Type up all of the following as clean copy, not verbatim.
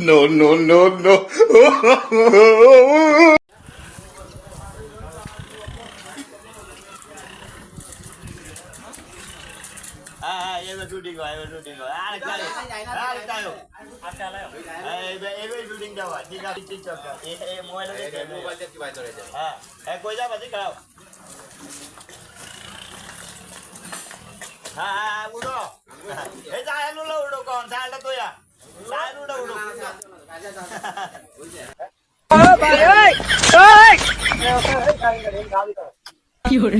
No, no, no, no. এবার shooting হয় এবার শুটিং হয় আরে যাও আচ্ছা লাও এবার শুটিং দাও ঠিক আছে টিকটক এই মোবাইল দেখতে ভাই ধরে যায় হ্যাঁ কই যাবা দেখাও হ্যাঁ উড়ো এই যায় লুলো উড়ো কোন চালটা তোয়া চাল উড়ো উড়ো ও ভাই ওই কি করে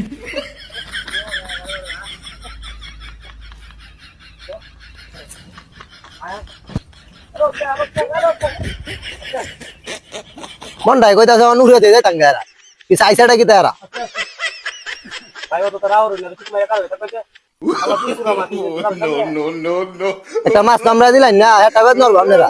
মন্ডাই কইতাছে অনুরে দে তাঙ্গারা কি সাইসাটা কি তারা ভাই ও তো তারা আর না ঠিক মারা কাবে তাকে No, no, no, no. এটা মাছ কামড়া দিলেন না এটা বেদ নরব আপনারা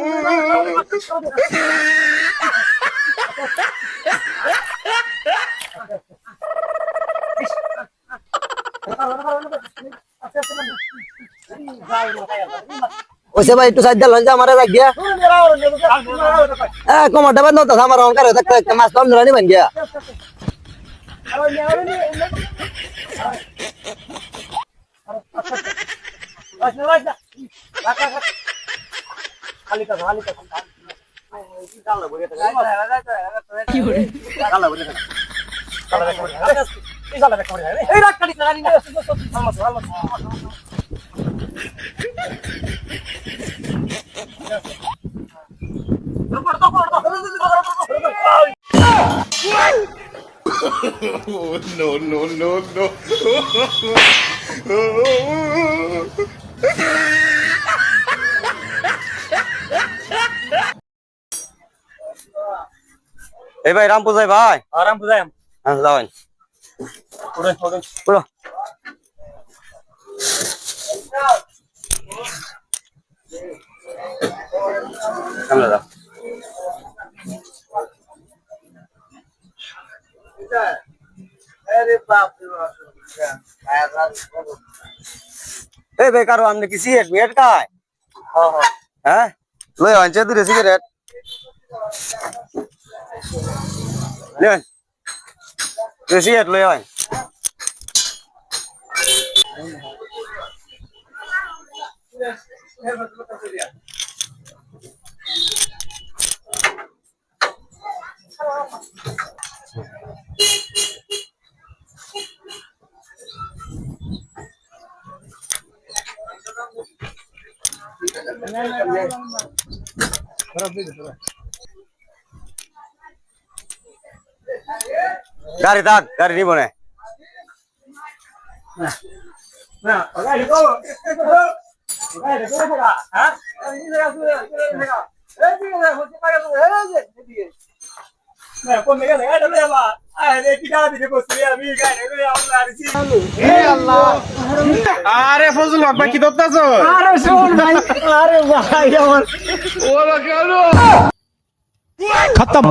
ওসে ভাই একটু সাইড দেন আমারে রাখ গিয়া কমাটা বাদ নতা আমার অঙ্কার থাকতে মাছ কামড়া নিবেন গিয়া No, no, no, no. এই ভাই রামপুর যাই ভাই আরাম বুঝাই হ্যাঁ যাবেন পুরো পুরো সামনে যাও এই বেকার আপনি কি সিগারেট মিয়াট খায় হ্যাঁ লই আনছে দুটো সিগারেট নেন সিগারেট লই আয় গাড়ি থাক গাড়ি নিব না আরে ফজল বাবা কি দত্তাছো আরে শোন ভাই আরে ভাই আমার ওরা কেন খতম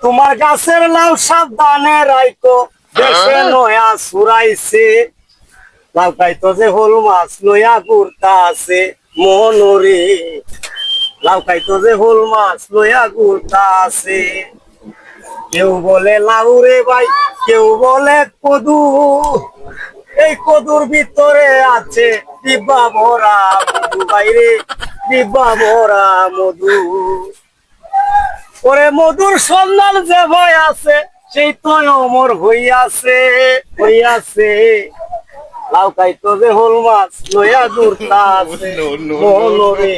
তোমার গাছের লাউ সাবধানে রাইকো দেশে নয়া সুরাইছে লাউ খাইতো যে হল মাছ লইয়া ঘুরতা আছে মনরে লাউ খাইতো যে হল মাছ লইয়া ঘুরতা আছে কেউ বলে লাউ রে ভাই কেউ বলে কদু এই কদুর ভিতরে আছে ডিব্বা ভরা মধু বাইরে ডিব্বা ভরা মধু ওরে মধুর সন্ধান যে ভয় আছে সেই তো অমর হইয়াছে হইয়াছে লাউ খাইতো যে হল মাছ লইয়া ঘুরতা আছে মনরে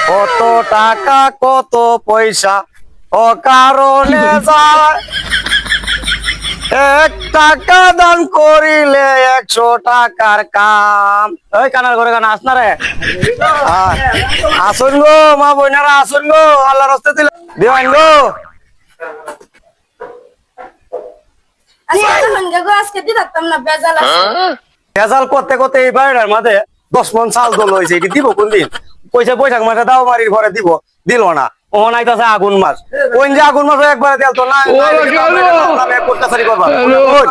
কত টাকা কত পয়সা অকারণে যায় 1 টাকা দান করিলে 100 টাকার কাম ওই কানার ঘরে গান আস না রে আসুন গো মা বোনেরা আসুন গো আল্লাহর রাস্তায় দিলে দিওয়ান গো আজকে দিতাম না বেজাল আছে বেজাল করতে করতে এই বাড়িটার মাঝে 10 মণ চাল দল হয়েছে এটি দিব কোন দিন পয়সা বৈশাখ মাসে দাও মারির ঘরে দিব দিল না ও নাইতাছে আগুন মাস কোন যে আগুন মাস একবারে তেল তো না ওরা কেন? করতে সারি করবা হ্যালো। ওই।